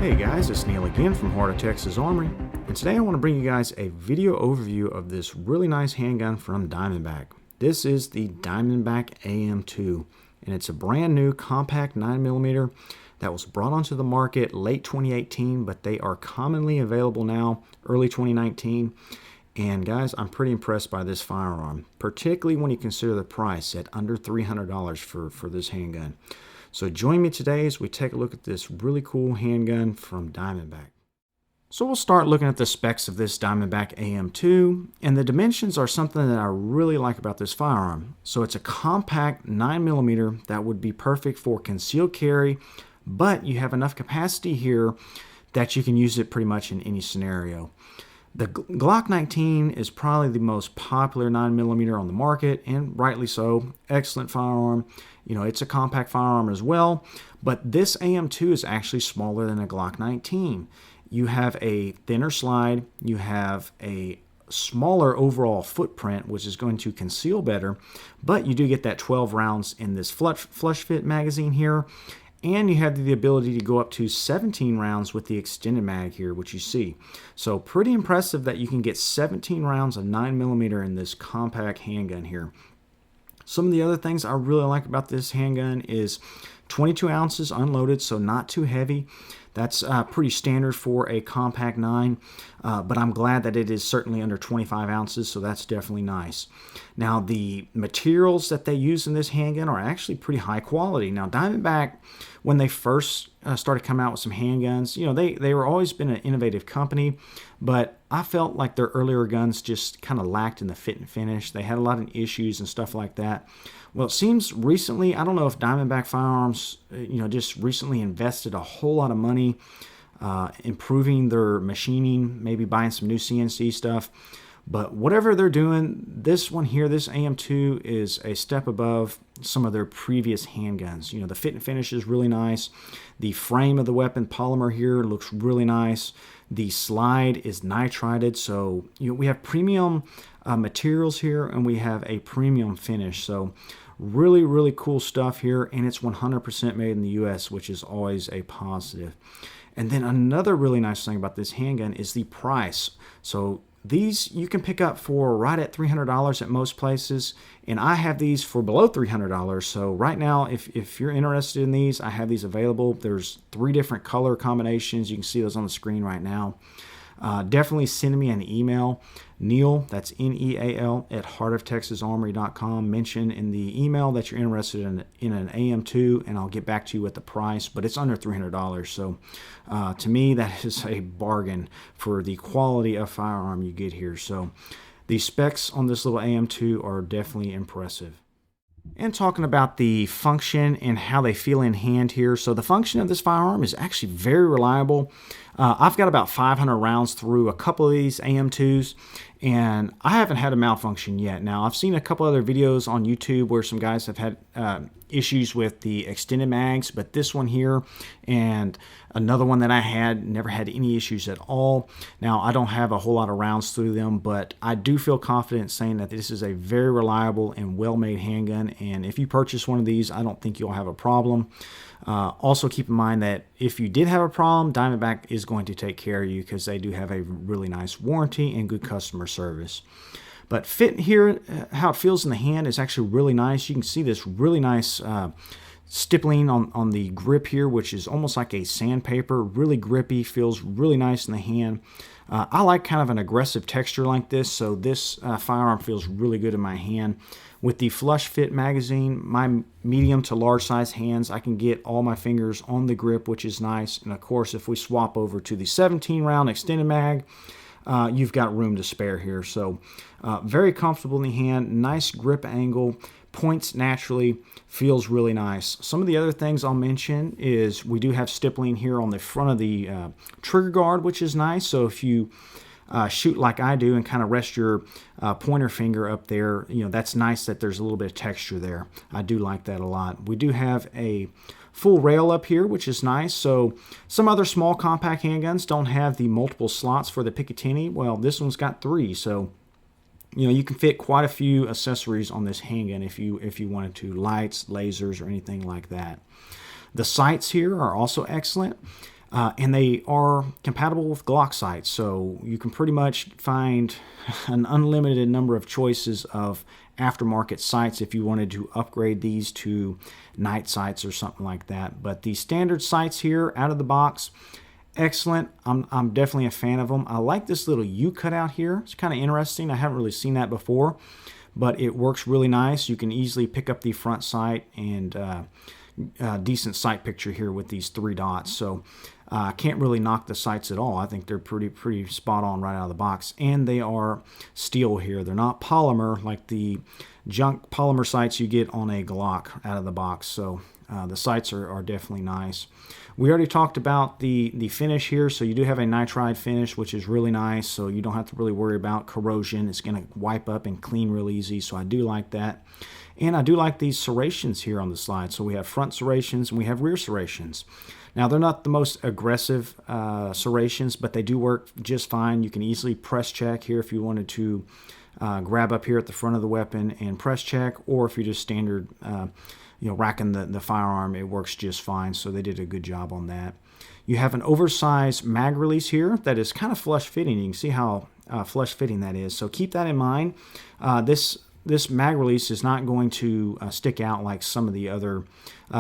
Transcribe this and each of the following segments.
Hey guys, it's Neil again from Heart of Texas Armory, and today I want to bring you guys a video overview of this really nice handgun from Diamondback. This is the Diamondback AM2, and it's a brand new compact 9mm that was brought onto the market late 2018, but they are commonly available now, early 2019. And guys, I'm pretty impressed by this firearm, particularly when you consider the price at under $300 for this handgun. So join me today as we take a look at this really cool handgun from Diamondback. So we'll start looking at the specs of this Diamondback AM2, and the dimensions are something that I really like about this firearm. So it's a compact 9mm that would be perfect for concealed carry, but you have enough capacity here that you can use it pretty much in any scenario. The Glock 19 is probably the most popular 9mm on the market, and rightly so. Excellent firearm. You know, it's a compact firearm as well, but this AM2 is actually smaller than a Glock 19. You have a thinner slide, you have a smaller overall footprint, which is going to conceal better, but you do get that 12 rounds in this flush fit magazine here, and you have the ability to go up to 17 rounds with the extended mag here, which you see. So pretty impressive that you can get 17 rounds of 9mm in this compact handgun here. Some of the other things I really like about this handgun is 22 ounces unloaded, so not too heavy. That's pretty standard for a compact 9, but I'm glad that it is certainly under 25 ounces, so that's definitely nice. Now, the materials that they use in this handgun are actually pretty high quality. Now, Diamondback, when they first started coming out with some handguns, you know, they were always been an innovative company, but I felt like their earlier guns just kind of lacked in the fit and finish. They had a lot of issues and stuff like that. Well, it seems recently, I don't know if Diamondback Firearms, just recently invested a whole lot of money improving their machining, maybe buying some new CNC stuff. But whatever they're doing, this one here, this AM2, is a step above some of their previous handguns. You know, the fit and finish is really nice. The frame of the weapon polymer here looks really nice. The slide is nitrided, so we have premium materials here, and we have a premium finish. So really, really cool stuff here, and it's 100% made in the US, which is always a positive. And then another really nice thing about this handgun is the price. So these you can pick up for right at $300 at most places, and I have these for below $300. So right now, if you're interested in these, I have these available. There's 3 different color combinations. You can see those on the screen right now. Definitely send me an email, Neil, that's Neal, at heartoftexasarmory.com. Mention in the email that you're interested in an AM2, and I'll get back to you with the price, but it's under $300. So to me, that is a bargain for the quality of firearm you get here. So the specs on this little AM2 are definitely impressive. And talking about the function and how they feel in hand here. So the function of this firearm is actually very reliable. I've got about 500 rounds through a couple of these AM2s, and I haven't had a malfunction yet. Now, I've seen a couple other videos on YouTube where some guys have had issues with the extended mags, but this one here and another one that I had never had any issues at all. Now, I don't have a whole lot of rounds through them, but I do feel confident saying that this is a very reliable and well-made handgun, and if you purchase one of these, I don't think you'll have a problem. Also keep in mind that if you did have a problem, Diamondback is going to take care of you because they do have a really nice warranty and good customer service. But fit here, how it feels in the hand is actually really nice. You can see this really nice stippling on the grip here, which is almost like a sandpaper, really grippy, feels really nice in the hand. I like kind of an aggressive texture like this, so this firearm feels really good in my hand. With the flush fit magazine, my medium to large size hands, I can get all my fingers on the grip, which is nice. And of course, if we swap over to the 17 round extended mag, you've got room to spare here. So very comfortable in the hand, nice grip angle, points naturally, feels really nice. Some of the other things I'll mention is we do have stippling here on the front of the trigger guard, which is nice. So if you shoot like I do and kind of rest your pointer finger up there, that's nice that there's a little bit of texture there. I do like that a lot. We do have a full rail up here, which is nice. So some other small compact handguns don't have the multiple slots for the Picatinny. Well, this one's got 3, so you can fit quite a few accessories on this handgun if you wanted to, lights, lasers, or anything like that. The sights here are also excellent. And they are compatible with Glock sights, so you can pretty much find an unlimited number of choices of aftermarket sights if you wanted to upgrade these to night sights or something like that. But the standard sights here out of the box, excellent. I'm definitely a fan of them. I like this little U cutout here. It's kind of interesting. I haven't really seen that before, but it works really nice. You can easily pick up the front sight and decent sight picture here with these 3 dots. So can't really knock the sights at all. I think they're pretty spot on right out of the box. And they are steel here. They're not polymer like the junk polymer sights you get on a Glock out of the box. So the sights are definitely nice. We already talked about the finish here. So you do have a nitride finish, which is really nice. So you don't have to really worry about corrosion. It's going to wipe up and clean real easy. So I do like that. And I do like these serrations here on the slide. So we have front serrations and we have rear serrations. Now, they're not the most aggressive serrations, but they do work just fine. You can easily press check here if you wanted to grab up here at the front of the weapon and press check, or if you're just standard, racking the firearm, it works just fine. So they did a good job on that. You have an oversized mag release here that is kind of flush fitting. You can see how flush fitting that is. So keep that in mind. This mag release is not going to stick out like some of the other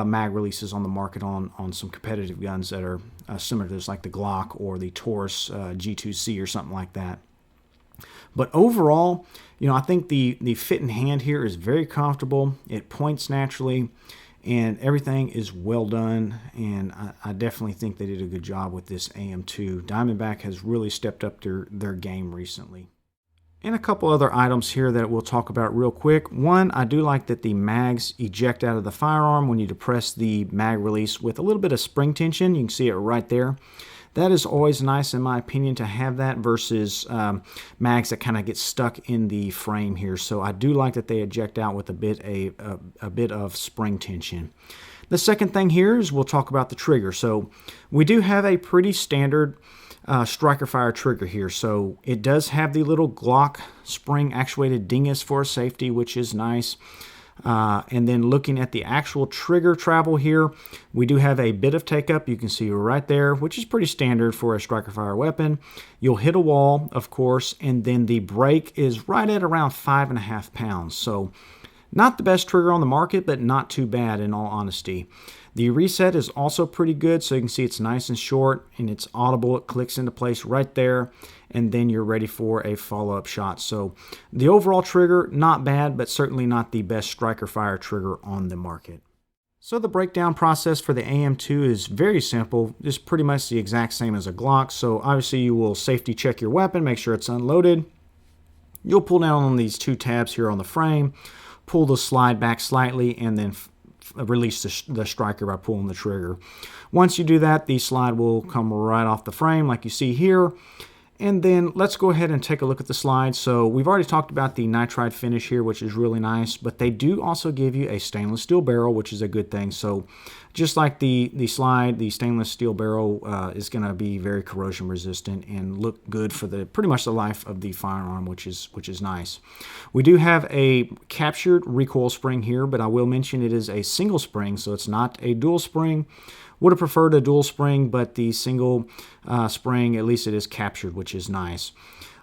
mag releases on the market on some competitive guns that are similar to this, like the Glock or the Taurus G2C or something like that. But overall, I think the fit in hand here is very comfortable. It points naturally, and everything is well done. And I definitely think they did a good job with this AM2. Diamondback has really stepped up their game recently. And a couple other items here that we'll talk about real quick. One, I do like that the mags eject out of the firearm when you depress the mag release with a little bit of spring tension. You can see it right there. That is always nice, in my opinion, to have that versus mags that kind of get stuck in the frame here. So I do like that they eject out with a bit of spring tension. The second thing here is we'll talk about the trigger. So we do have a pretty standard striker fire trigger here. So it does have the little Glock spring actuated dingus for safety, which is nice. And then looking at the actual trigger travel here, we do have a bit of take up. You can see right there, which is pretty standard for a striker fire weapon. You'll hit a wall, of course, and then the break is right at around 5.5 pounds. So not the best trigger on the market, but not too bad in all honesty. The reset is also pretty good, so you can see it's nice and short and it's audible. It clicks into place right there, and then you're ready for a follow-up shot. So the overall trigger, not bad, but certainly not the best striker fire trigger on the market. So the breakdown process for the AM2 is very simple, just pretty much the exact same as a Glock. So obviously you will safety check your weapon, make sure it's unloaded. You'll pull down on these 2 tabs here on the frame, pull the slide back slightly, and then release the striker by pulling the trigger. Once you do that, the slide will come right off the frame like you see here. And then let's go ahead and take a look at the slide. So we've already talked about the nitride finish here, which is really nice, but they do also give you a stainless steel barrel, which is a good thing. So just like the slide, the stainless steel barrel is going to be very corrosion resistant and look good for pretty much the life of the firearm, which is nice. We do have a captured recoil spring here, but I will mention it is a single spring, so it's not a dual spring. Would have preferred a dual spring, but the single spring, at least it is captured, which is nice.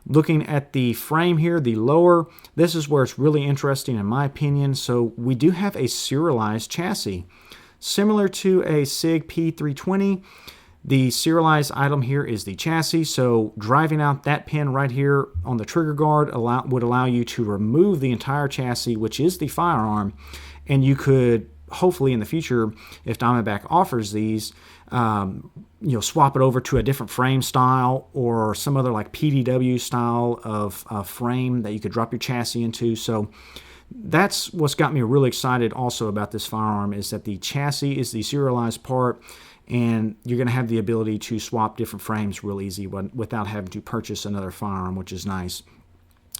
Looking at the frame here, the lower, this is where it's really interesting in my opinion. So we do have a serialized chassis. Similar to a SIG P320, the serialized item here is the chassis. So driving out that pin right here on the trigger guard would allow you to remove the entire chassis, which is the firearm, and you could hopefully in the future, if Diamondback offers these, swap it over to a different frame style or some other like PDW style of frame that you could drop your chassis into. So that's what's got me really excited also about this firearm, is that the chassis is the serialized part, and you're going to have the ability to swap different frames real easy without having to purchase another firearm, which is nice.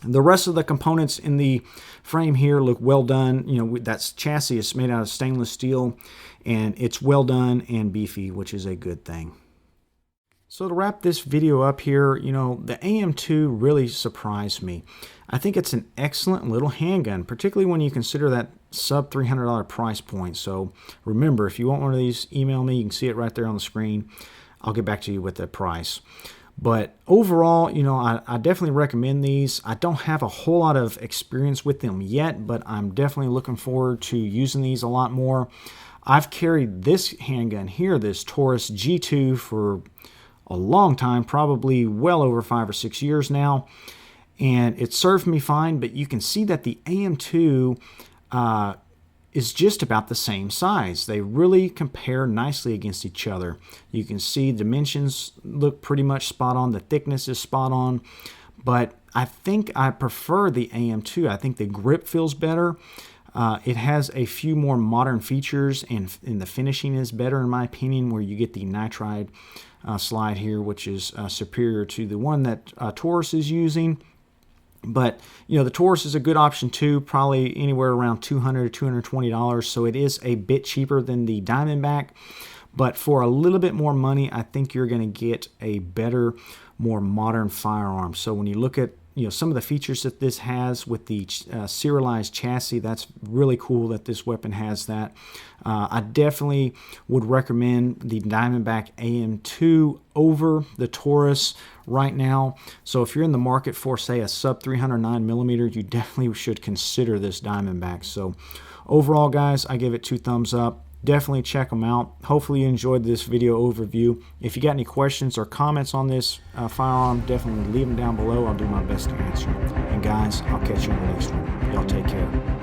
The rest of the components in the frame here look well done. That chassis is made out of stainless steel, and it's well done and beefy, which is a good thing. So to wrap this video up here, the AM2 really surprised me. I think it's an excellent little handgun, particularly when you consider that sub $300 price point. So remember, if you want one of these, email me. You can see it right there on the screen. I'll get back to you with the price. But overall, you know, I definitely recommend these. I don't have a whole lot of experience with them yet, but I'm definitely looking forward to using these a lot more. I've carried this handgun here, this Taurus G2, for a long time, probably well over 5 or 6 years now, and it served me fine. But you can see that the AM2 is just about the same size. They really compare nicely against each other. You can see dimensions look pretty much spot on. The thickness is spot on. But I think I prefer the AM2. I think the grip feels better. It has a few more modern features, and the finishing is better in my opinion, where you get the nitride slide here, which is superior to the one that Taurus is using. But, you know, the Taurus is a good option too, probably anywhere around $200 to $220, so it is a bit cheaper than the Diamondback. But for a little bit more money, I think you're going to get a better, more modern firearm. So when you look at, you know, some of the features that this has with the serialized chassis, that's really cool that this weapon has that. I definitely would recommend the Diamondback AM2 over the Taurus right now. So if you're in the market for, say, a sub 309 millimeter, you definitely should consider this Diamondback. So overall, guys, I give it 2 thumbs up. Definitely check them out. Hopefully you enjoyed this video overview. If you got any questions or comments on this firearm, definitely leave them down below. I'll do my best to answer. And guys, I'll catch you in the next one. Y'all take care.